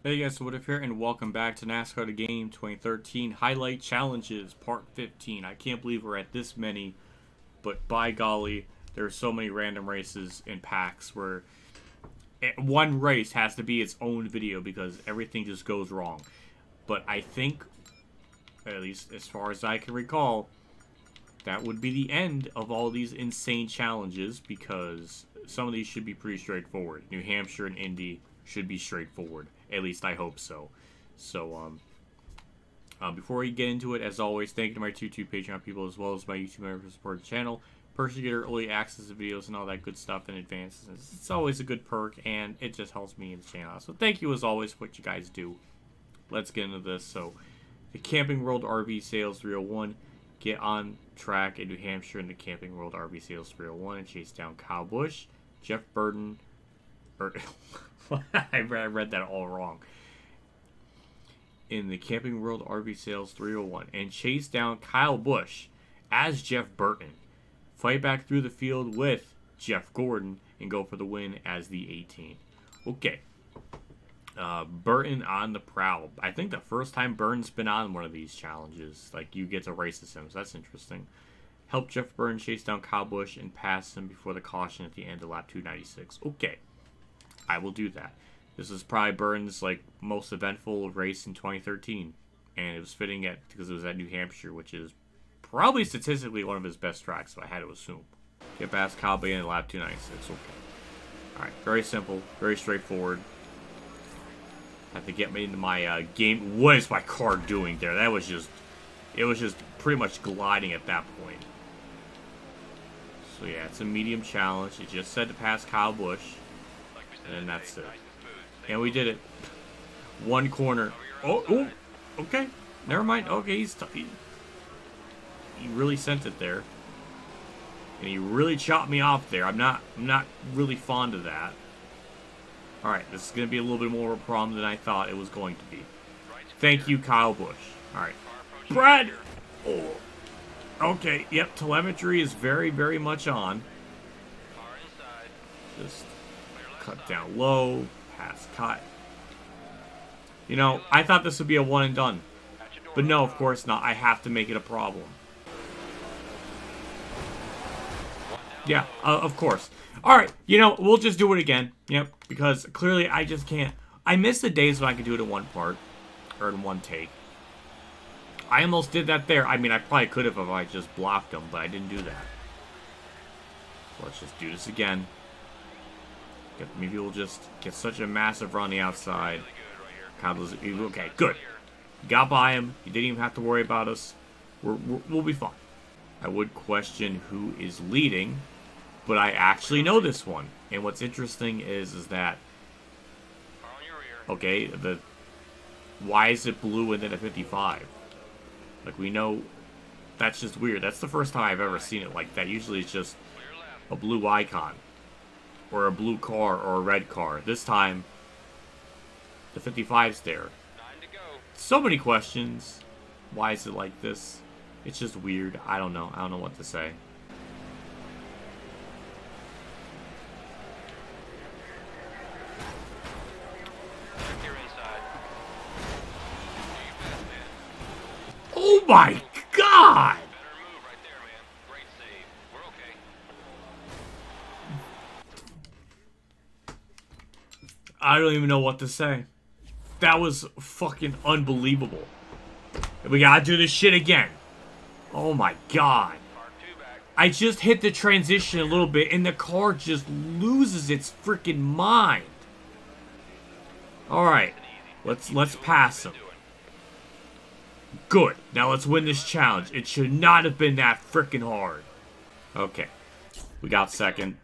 Hey guys, so WhatiFRacing here, and welcome back to NASCAR The Game 2013 Highlight Challenges Part 15. I can't believe we're at this many, but by golly, there are so many random races in packs where one race has to be its own video because everything just goes wrong. But I think, at least as far as I can recall, that would be the end of all these insane challenges because some of these should be pretty straightforward. New Hampshire and Indy should be straightforward. At least I hope so. So, before we get into it, as always, thank you to my two Patreon people as well as my YouTube members who support the channel. Personally, get early access to videos and all that good stuff in advance. It's always a good perk, and it just helps me in the channel. So thank you as always for what you guys do. Let's get into this. So, the Camping World RV Sales 301. Get on track in New Hampshire in the Camping World RV Sales 301 and chase down Kyle Busch, Jeff Burton, I read that all wrong. In the Camping World RV Sales 301 and chase down Kyle Busch as Jeff Burton. Fight back through the field with Jeff Gordon and go for the win as the 18. Okay. Burton on the prowl. I think the first time Burton's been on one of these challenges. Like, you get to race as him, so that's interesting. Help Jeff Burton chase down Kyle Busch and pass him before the caution at the end of lap 296. Okay. I will do that. This is probably Burton's most eventful race in 2013, and it was fitting because it was at New Hampshire, which is probably statistically one of his best tracks, so I had to assume. Get past Kyle Busch in lap 296. Okay. All right, very simple, very straightforward. Have to get me into my game. What is my car doing there? That was just, it was just pretty much gliding at that point. So yeah, it's a medium challenge. It just said to pass Kyle Busch. And then that's it. And we did it. One corner. Oh, okay. Never mind. Okay, he really sent it there. And he really chopped me off there. I'm not really fond of that. Alright, this is going to be a little bit more of a problem than I thought it was going to be. Thank you, Kyle Busch. Alright. Brad! Oh. Okay, yep, telemetry is very, very much on. Just cut down low, pass cut. You know, I thought this would be a one and done. But no, of course not. I have to make it a problem. Yeah, of course. Alright, you know, we'll just do it again. Yep, because clearly I just can't. I miss the days when I could do it in one part. Or in one take. I almost did that there. I mean, I probably could have if I just blocked them, but I didn't do that. So let's just do this again. Maybe we'll just get such a massive run on the outside. Okay, good. Got by him. He didn't even have to worry about us. We'll be fine. I would question who is leading, but I actually know this one. And what's interesting is that, okay, why is it blue and then a 55? Like, we know, that's just weird. That's the first time I've ever seen it like that. Usually it's just a blue icon. Or a blue car, or a red car. This time, the 55's there. So many questions. Why is it like this? It's just weird. I don't know. I don't know what to say. Oh my God! I don't even know what to say. That was fucking unbelievable. We gotta do this shit again. Oh my God. I just hit the transition a little bit and the car just loses its freaking mind. Alright. Let's pass him. Good. Now let's win this challenge. It should not have been that freaking hard. Okay. We got second.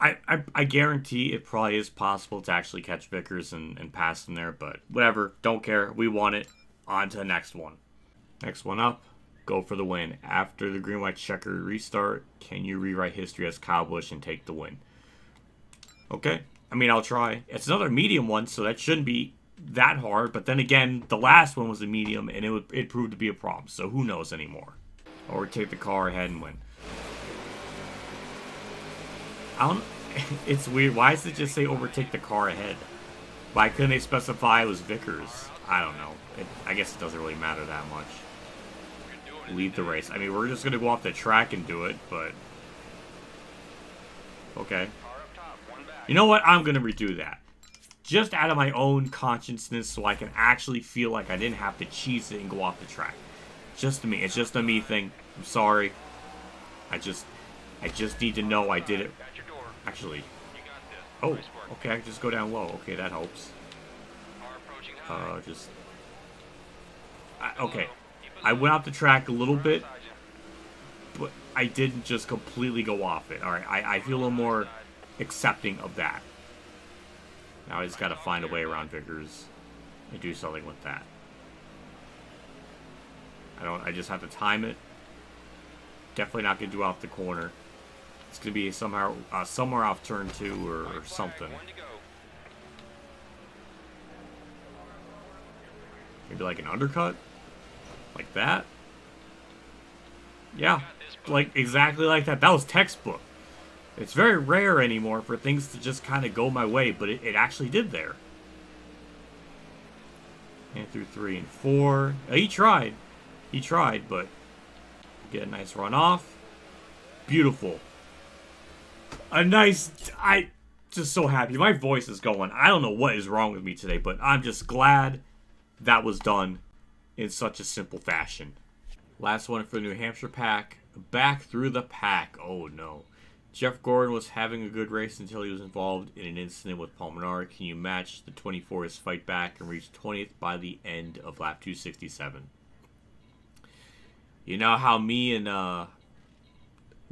I guarantee it probably is possible to actually catch Vickers and pass him there, but whatever. Don't care. We won it. On to the next one. Next one up. Go for the win. After the green-white checker restart, can you rewrite history as Kyle Busch and take the win? Okay. I mean, I'll try. It's another medium one, so that shouldn't be that hard. But then again, the last one was a medium, and it proved to be a problem. So who knows anymore? Or take the car ahead and win. I don't... It's weird. Why does it just say overtake the car ahead? Why couldn't they specify it was Vickers? I don't know. I guess it doesn't really matter that much. Lead the race. I mean, we're just going to go off the track and do it, but... Okay. You know what? I'm going to redo that. Just out of my own consciousness so I can actually feel like I didn't have to cheese it and go off the track. Just me. It's just a me thing. I'm sorry. I just need to know I did it. Actually. Oh, okay. I can just go down low. Okay, that helps. Okay. I went off the track a little bit, but I didn't just completely go off it. Alright, I feel a little more accepting of that. Now I just gotta find a way around Vickers and do something with that. I just have to time it. Definitely not gonna do off the corner. It's gonna be somehow somewhere off turn 2 or something. Maybe like an undercut? Like that? Yeah, like exactly like that. That was textbook. It's very rare anymore for things to just kind of go my way, but it actually did there. And through 3 and 4. He tried. He tried, but get a nice run off. Beautiful. A nice... just so happy. My voice is going. I don't know what is wrong with me today, but I'm just glad that was done in such a simple fashion. Last one for the New Hampshire pack. Back through the pack. Oh no. Jeff Gordon was having a good race until he was involved in an incident with Paul Menard. Can you match the 24's fight back and reach 20th by the end of lap 267? You know how me and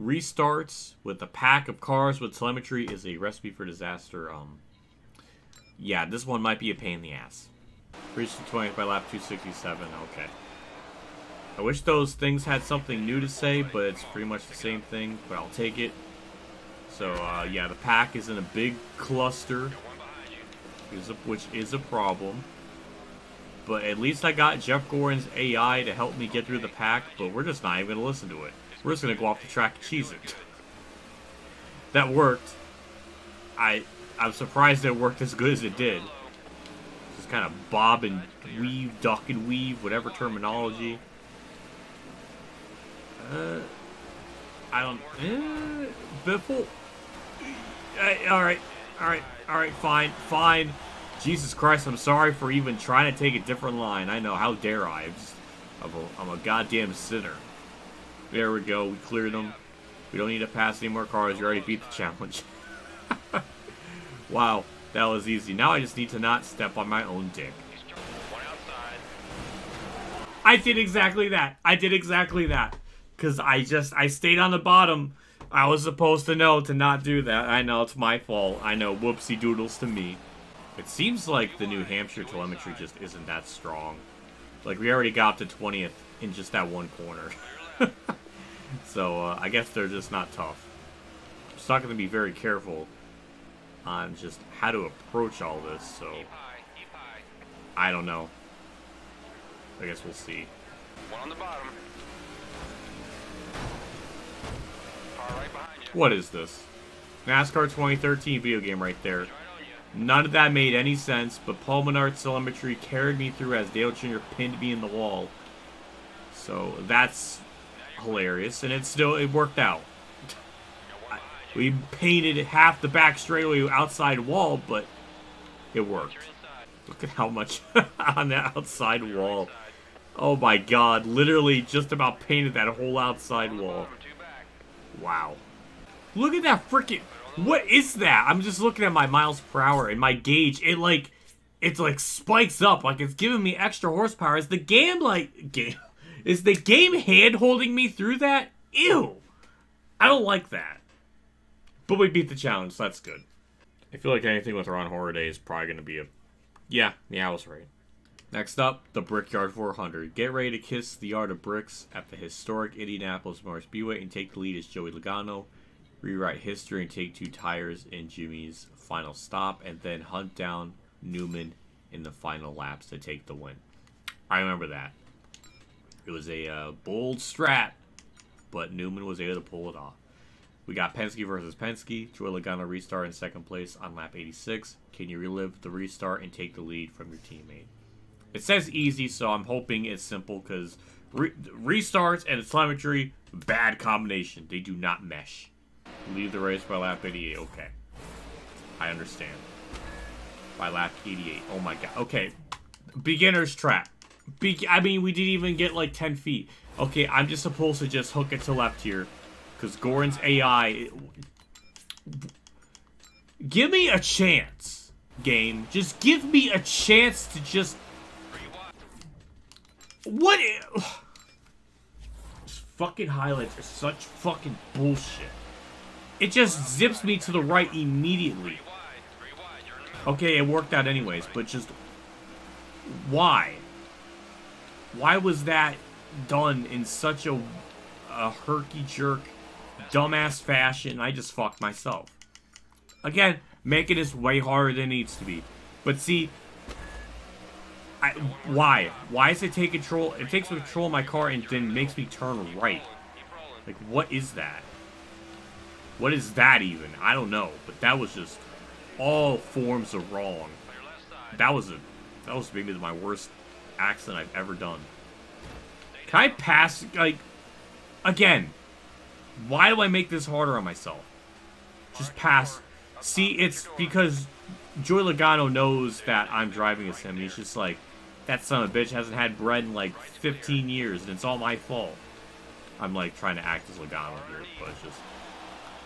restarts with a pack of cars with telemetry is a recipe for disaster. Yeah, this one might be a pain in the ass. Reach the 20th by lap 267. Okay. I wish those things had something new to say, but it's pretty much the same thing, but I'll take it. So, yeah, the pack is in a big cluster, which is a problem. But at least I got Jeff Gordon's AI to help me get through the pack, but we're just not even going to listen to it. We're just going to go off the track and cheese it. That worked. I'm surprised it worked as good as it did. Just kind of bob and weave, duck and weave, whatever terminology. I don't... Biffle? Alright, fine. Jesus Christ, I'm sorry for even trying to take a different line. I know, how dare I? I'm a goddamn sinner. There we go, we cleared them. We don't need to pass any more cars, you already beat the challenge. Wow, that was easy. Now I just need to not step on my own dick. I did exactly that. Because I stayed on the bottom. I was supposed to know to not do that. I know, it's my fault. I know, whoopsie doodles to me. It seems like the New Hampshire telemetry just isn't that strong. Like, we already got to 20th in just that one corner. So, I guess they're just not tough. I'm just not going to be very careful on just how to approach all this, so... I don't know. I guess we'll see. One on the bottom. What is this? NASCAR 2013 video game right there. None of that made any sense, but Paul Menard's telemetry carried me through as Dale Jr. pinned me in the wall. So that's hilarious, and it worked out. We painted half the back straightaway outside wall, but it worked. Look at how much on that outside wall. Oh my god, literally just about painted that whole outside wall. Wow. Look at that freaking... What is that? I'm just looking at my miles per hour and my gauge. It like spikes up. Like it's giving me extra horsepower. Is the game is the game hand holding me through that? Ew. I don't like that. But we beat the challenge, so that's good. I feel like anything with Ron Hornaday is probably going to be a... Yeah, I was right. Next up, the Brickyard 400. Get ready to kiss the yard of bricks at the historic Indianapolis Motor Speedway and take the lead as Joey Logano. Rewrite history and take 2 tires in Jimmy's final stop, and then hunt down Newman in the final laps to take the win. I remember that. It was a bold strat, but Newman was able to pull it off. We got Penske versus Penske. Joey Logano restart in second place on lap 86. Can you relive the restart and take the lead from your teammate? It says easy, so I'm hoping it's simple because restarts and telemetry, bad combination. They do not mesh. Leave the race by lap 88. Okay. I understand. By lap 88. Oh my god. Okay. Beginner's trap. I mean, we didn't even get like 10 feet. Okay, I'm just supposed to just hook it to left here. Because Goran's AI... Give me a chance, game. Just give me a chance to just... What? These fucking highlights are such fucking bullshit. It just zips me to the right immediately. Okay, it worked out anyways, but just... Why? Why was that done in such a herky-jerk, dumbass fashion? I just fucked myself. Again, making this way harder than it needs to be. But see... Why? Why does it take control? It takes control of my car and then makes me turn right. Like, what is that? What is that even? I don't know. But that was just all forms of wrong. That was maybe my worst accident I've ever done. Can I pass? Like, again, why do I make this harder on myself? Just pass. See, it's because Joey Logano knows that I'm driving a sim. He's just like, that son of a bitch hasn't had bread in like 15 years, and it's all my fault. I'm like trying to act as Logano here, but it's just,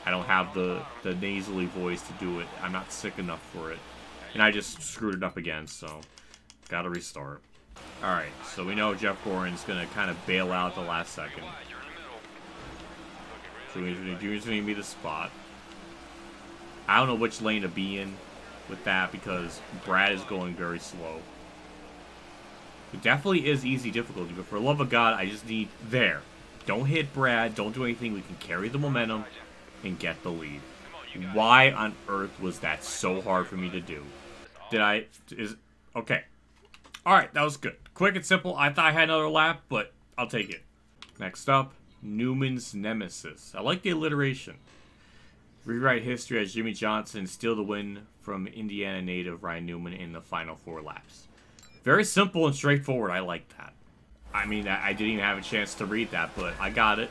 I don't have the nasally voice to do it. I'm not sick enough for it. And I just screwed it up again, so gotta restart. Alright, so we know Jeff Goran's gonna kind of bail out at the last second. So he's gonna give me the spot. I don't know which lane to be in with that because Brad is going very slow. It definitely is easy difficulty, but for the love of God, I just need there. Don't hit Brad, don't do anything. We can carry the momentum and get the lead. Why on earth was that so hard for me to do? Okay. Alright, that was good. Quick and simple. I thought I had another lap, but I'll take it. Next up, Newman's Nemesis. I like the alliteration. Rewrite history as Jimmie Johnson steal the win from Indiana native Ryan Newman in the final 4 laps. Very simple and straightforward. I like that. I mean, I didn't even have a chance to read that, but I got it.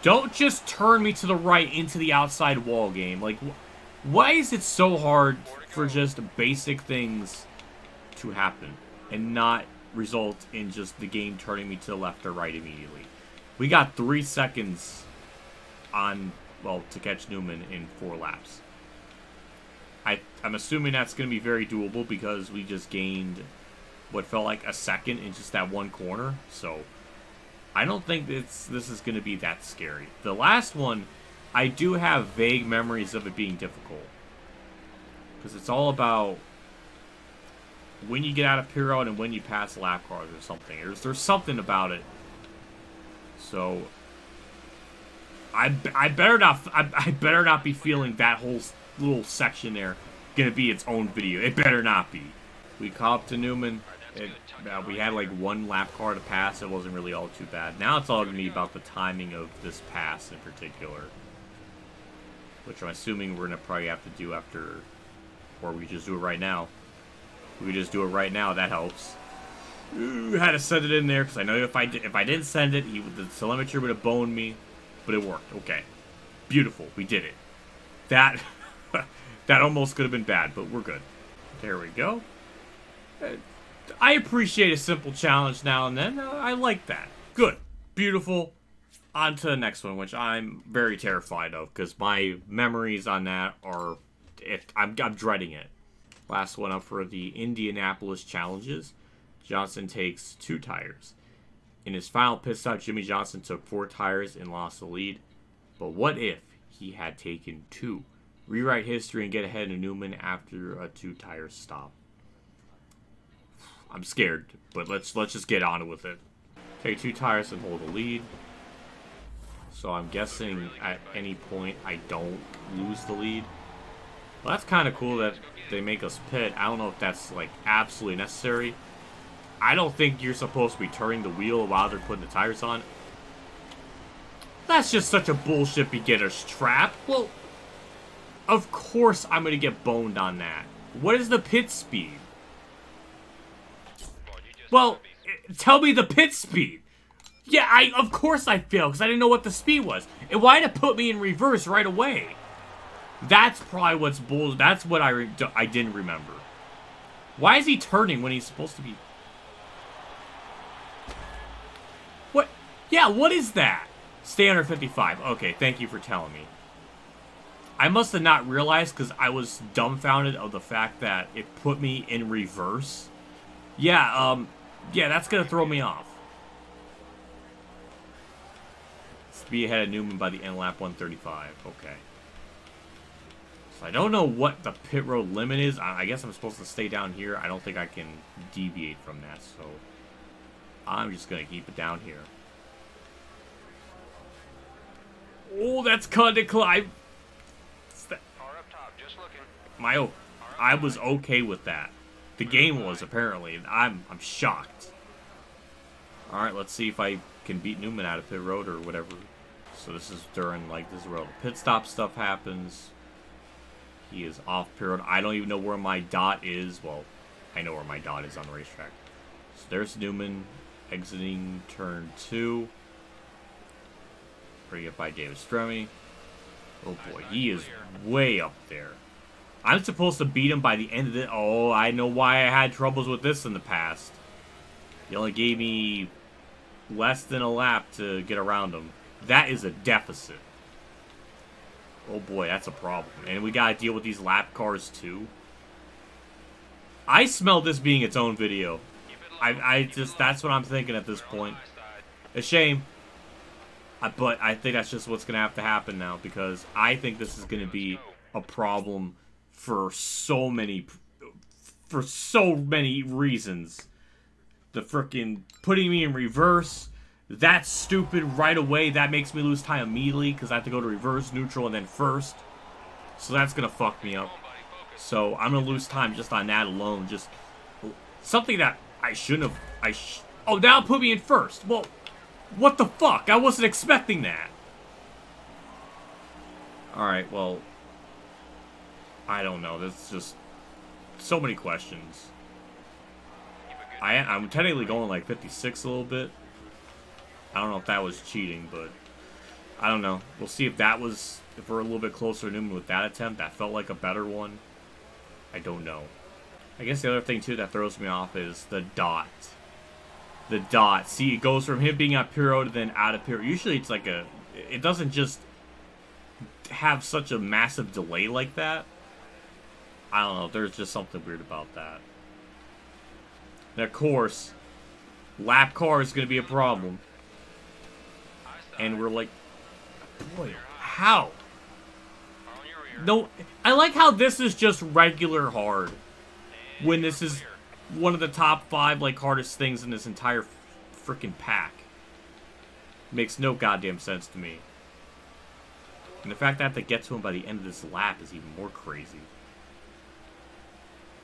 Don't just turn me to the right into the outside wall, game. Like, why is it so hard for just basic things to happen and not result in just the game turning me to the left or right immediately? We got 3 seconds on, well, to catch Newman in 4 laps. I'm assuming that's going to be very doable because we just gained what felt like a second in just that one corner. So I don't think this is going to be that scary. The last one, I do have vague memories of it being difficult. Because it's all about when you get out of pit road and when you pass lap cars or something. There's something about it. So I better not be feeling that whole little section there gonna be its own video. It better not be. We caught up to Newman. We had like 1 lap car to pass. It wasn't really all too bad. Now it's all gonna be about the timing of this pass in particular, which I'm assuming we're gonna probably have to do after, or we just do it right now. We just do it right now. That helps. Ooh, had to send it in there because I know if I didn't send it, the telemetry would have boned me. But it worked. Okay. Beautiful. We did it. That that almost could have been bad, but we're good. There we go. I appreciate a simple challenge now and then. I like that. Good. Beautiful. On to the next one, which I'm very terrified of because my memories on that are... I'm dreading it. Last one up for the Indianapolis challenges. Johnson takes 2 tires. In his final pit stop, Jimmie Johnson took 4 tires and lost the lead. But what if he had taken 2? Rewrite history and get ahead of Newman after a 2-tire stop. I'm scared, but let's just get on with it. Take 2 tires and hold the lead. So I'm guessing at any point I don't lose the lead. Well, that's kind of cool that they make us pit. I don't know if that's like absolutely necessary. I don't think you're supposed to be turning the wheel while they're putting the tires on. That's just such a bullshit beginner's trap. Well, of course I'm going to get boned on that. What is the pit speed? Well, tell me the pit speed. Yeah, of course I failed, because I didn't know what the speed was. And why did it put me in reverse right away? That's probably what's bull. That's what I didn't remember. Why is he turning when he's supposed to be... What? Yeah, what is that? Stay under 55. Okay, thank you for telling me. I must have not realized because I was dumbfounded of the fact that it put me in reverse. Yeah, yeah, that's going to throw me off. Be ahead of Newman by the end lap 135. Okay. So I don't know what the pit road limit is. I guess I'm supposed to stay down here. I don't think I can deviate from that, so I'm just going to keep it down here. Oh, that's kind of climb. I was okay with that. The game was, apparently. I'm shocked. Alright, let's see if I can beat Newman out of pit road or whatever. So this is during, like, this is where all the pit stop stuff happens. He is off pit road. I don't even know where my dot is. Well, I know where my dot is on the racetrack. So there's Newman exiting turn 2. Bring it by David Stremme. Oh boy, he is way up there. I'm supposed to beat him by the end of it. Oh, I know why I had troubles with this in the past. He only gave me less than a lap to get around him. That is a deficit. Oh boy, that's a problem. And we gotta deal with these lap cars too. I smell this being its own video. That's what I'm thinking at this point. A shame. But I think that's just what's gonna have to happen now, because I think this is gonna be a problem for so many reasons. The frickin' putting me in reverse, that's stupid right away. That makes me lose time immediately because I have to go to reverse, neutral, and then first. So that's gonna fuck me up. So I'm gonna lose time just on that alone. Just something that I shouldn't have. Oh, now put me in first. Well, what the fuck? I wasn't expecting that. Alright, well, I don't know. There's just so many questions. I'm technically going like 56 a little bit. I don't know if that was cheating, but I don't know. We'll see if that was, if we're a little bit closer to Newman with that attempt. That felt like a better one. I don't know. I guess the other thing too that throws me off is the dot. The dot. See, it goes from him being at pit road to then out of pit road. Usually it's like a, it doesn't just have such a massive delay like that. I don't know. There's just something weird about that. And of course, lap car is going to be a problem. And we're like, boy, how? No, I like how this is just regular hard. When this is one of the top 5, like, hardest things in this entire freaking pack. Makes no goddamn sense to me. And the fact that I have to get to him by the end of this lap is even more crazy.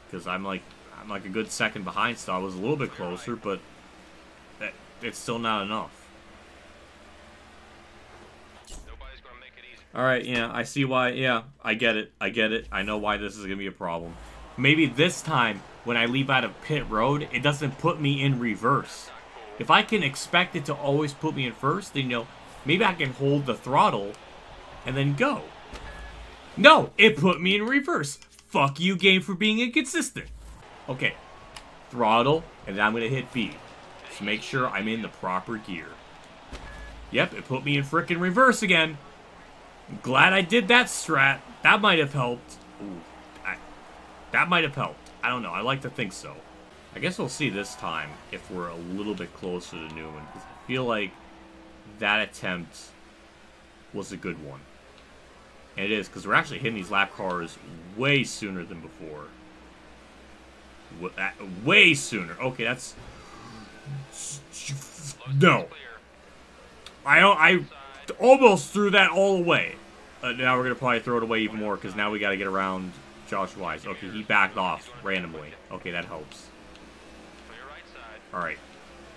Because I'm like a good second behind, so I was a little bit closer, but it's still not enough. Alright, yeah, I see why, yeah, I get it, I know why this is going to be a problem. Maybe this time, when I leave out of pit road, it doesn't put me in reverse. If I can expect it to always put me in first, then, you know, maybe I can hold the throttle and then go. No, it put me in reverse. Fuck you, game, for being inconsistent. Okay, throttle, and then I'm going to hit B. Just make sure I'm in the proper gear. Yep, it put me in frickin' reverse again. Glad I did that strat. That might have helped. Ooh, that might have helped. I don't know. I like to think so. I guess we'll see this time if we're a little bit closer to Newman. Because I feel like that attempt was a good one. And it is, because we're actually hitting these lap cars way sooner than before. Way sooner. Okay, that's... No. I almost threw that all away. Now we're going to probably throw it away even more, because now we got to get around Josh Wise. Okay, he backed off randomly. Okay, that helps. Alright.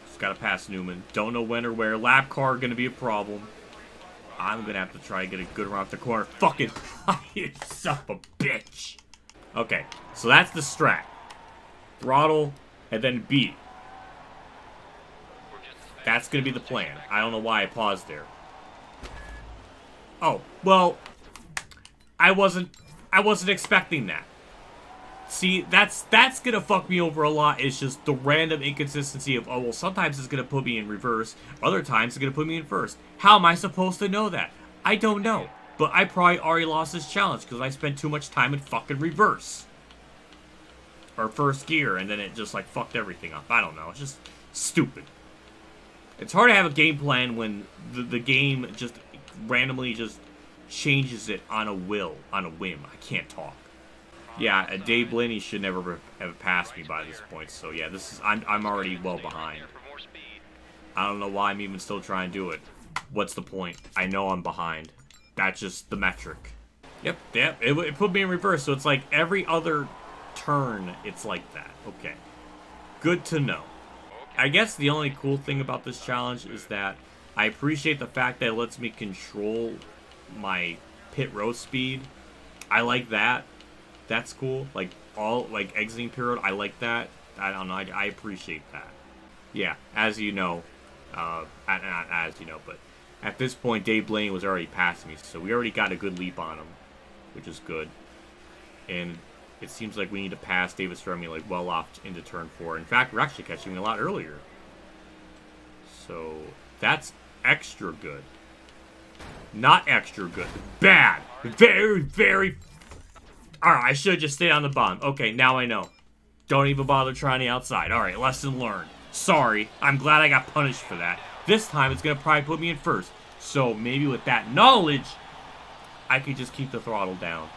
Just got to pass Newman. Don't know when or where. Lap car going to be a problem. I'm gonna have to try and get a good run off the corner. Fucking you son of a bitch. Okay, so that's the strat. Throttle, and then beat. That's gonna be the plan. I don't know why I paused there. Oh, well, I wasn't expecting that. See, that's gonna fuck me over a lot. It's just the random inconsistency of, oh, well, sometimes it's gonna put me in reverse, other times it's gonna put me in first. How am I supposed to know that? I don't know. But I probably already lost this challenge because I spent too much time in fucking reverse. Or first gear, and then it just, like, fucked everything up. I don't know. It's just stupid. It's hard to have a game plan when the game just randomly just changes it on a whim. I can't talk. Yeah, Dave Blaney should never have passed me by this point. So yeah, I'm already well behind. I don't know why I'm even still trying to do it. What's the point? I know I'm behind. That's just the metric. Yep. It put me in reverse, so it's like every other turn, it's like that. Okay. Good to know. I guess the only cool thing about this challenge is that I appreciate the fact that it lets me control my pit road speed. I like that. That's cool. Like, exiting pit road, I like that. I don't know, I appreciate that. Yeah, as you know, not as you know, but at this point, Dave Blaney was already past me, so we already got a good leap on him, which is good. And it seems like we need to pass David Stremy, like, well off into turn 4. In fact, we're actually catching him a lot earlier. So, that's extra good. Not extra good. Bad. Very, very... Alright, I should have just stayed on the bottom. Okay, now I know. Don't even bother trying the outside. Alright, lesson learned. Sorry. I'm glad I got punished for that. This time, it's going to probably put me in first. So, maybe with that knowledge, I could just keep the throttle down.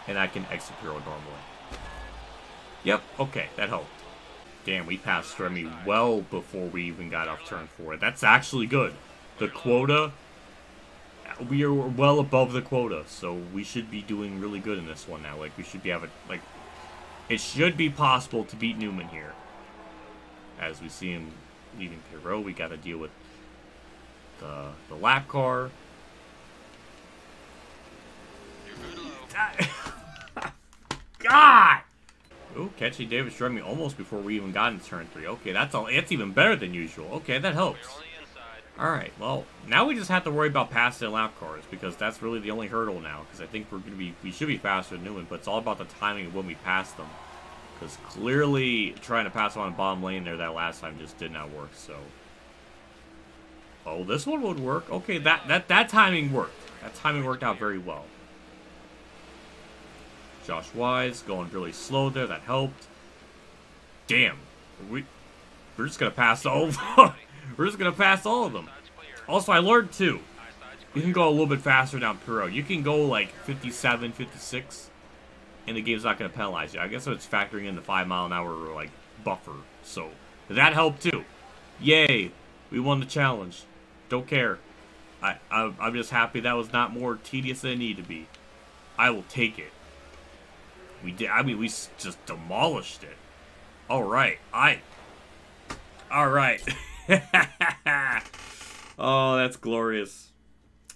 And I can exit pit road normally. Yep, okay, that helped. Damn, we passed Stremy well before we even got off turn 4. That's actually good. The quota, we are well above the quota, so we should be doing really good in this one now. Like, we should be having, like, it should be possible to beat Newman here. As we see him leaving pit road, we got to deal with the lap car. God! Ooh, catching David Stremy almost before we even got into turn 3. Okay, that's even better than usual. Okay, that helps. Alright, well, now we just have to worry about passing lap cars, because that's really the only hurdle now, because I think we should be faster than Newman, but it's all about the timing of when we pass them. Because clearly, trying to pass on the bottom lane there that last time just did not work, so... Oh, this one would work. Okay, that timing worked. That timing worked out very well. Josh Wise going really slow there. That helped. Damn. We're just going to pass all of them. We're just going to pass all of them. Also, I learned, too. You can go a little bit faster down pit road. You can go, like, 57, 56, and the game's not going to penalize you. I guess it's factoring in the 5-mile-an-hour, like, buffer. So, that helped, too. Yay. We won the challenge. Don't care. I'm just happy that was not more tedious than it needed to be. I will take it. We did. I mean, we just demolished it. All right. All right. Oh, that's glorious.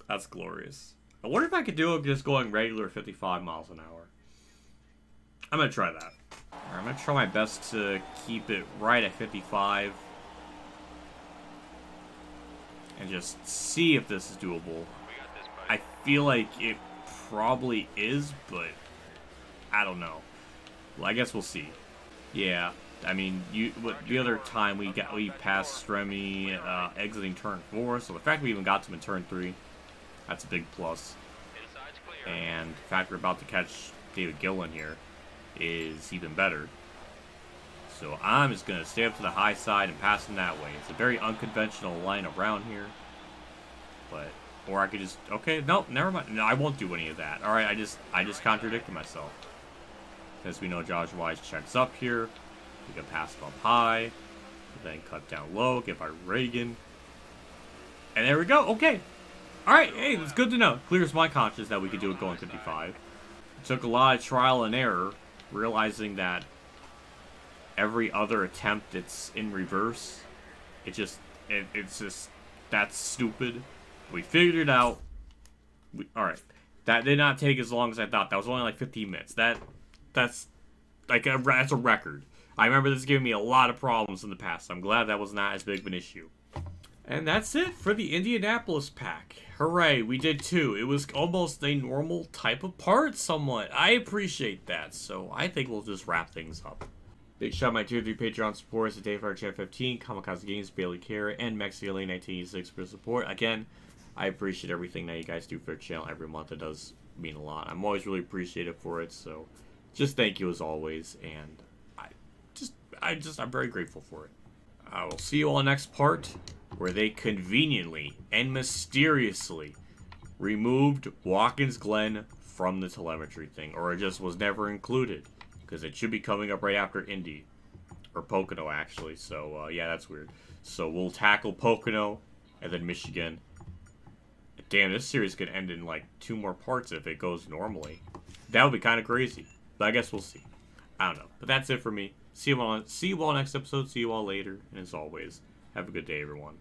That's glorious. I wonder if I could do it just going regular 55 miles an hour. I'm gonna try that. All right, I'm gonna try my best to keep it right at 55. And just see if this is doable. I feel like it probably is, but I don't know. Well, I guess we'll see. Yeah, I mean, the other time we passed Stremy exiting turn 4, so the fact we even got to him in turn 3, that's a big plus. And the fact we're about to catch David Gillen here is even better. So I'm just going to stay up to the high side and pass him that way. It's a very unconventional line around here. But, or I could just, okay, no, never mind. No, I won't do any of that. Alright, I just contradicted myself. Because we know Josh Wise checks up here. We can pass him up high. Then cut down low, get by Reagan. And there we go, okay. Alright, hey, it's good to know. Clears my conscience that we could do it going 55. It took a lot of trial and error, realizing that every other attempt it's in reverse. It's just that's stupid. We figured it out. Alright. That did not take as long as I thought. That was only like 15 minutes. That's a record. I remember this giving me a lot of problems in the past. I'm glad that was not as big of an issue. And that's it for the Indianapolis pack. Hooray, we did 2. It was almost a normal type of part somewhat. I appreciate that, so I think we'll just wrap things up. Big shout out my tier 3 Patreon supporters at WhatiFRacing, Kamikazegames, Bailey Kara, and MexiLane1986 for support. Again, I appreciate everything that you guys do for the channel every month. It does mean a lot. I'm always really appreciative for it, so just thank you as always, and I'm very grateful for it. I will see you all next part, where they conveniently and mysteriously removed Watkins Glen from the telemetry thing, or it just was never included, because it should be coming up right after Indy, or Pocono actually, so yeah, that's weird. So we'll tackle Pocono, and then Michigan. Damn, this series could end in like 2 more parts if it goes normally. That would be kind of crazy, but I guess we'll see. I don't know, but that's it for me. See you all next episode. See you all later. And as always, have a good day, everyone.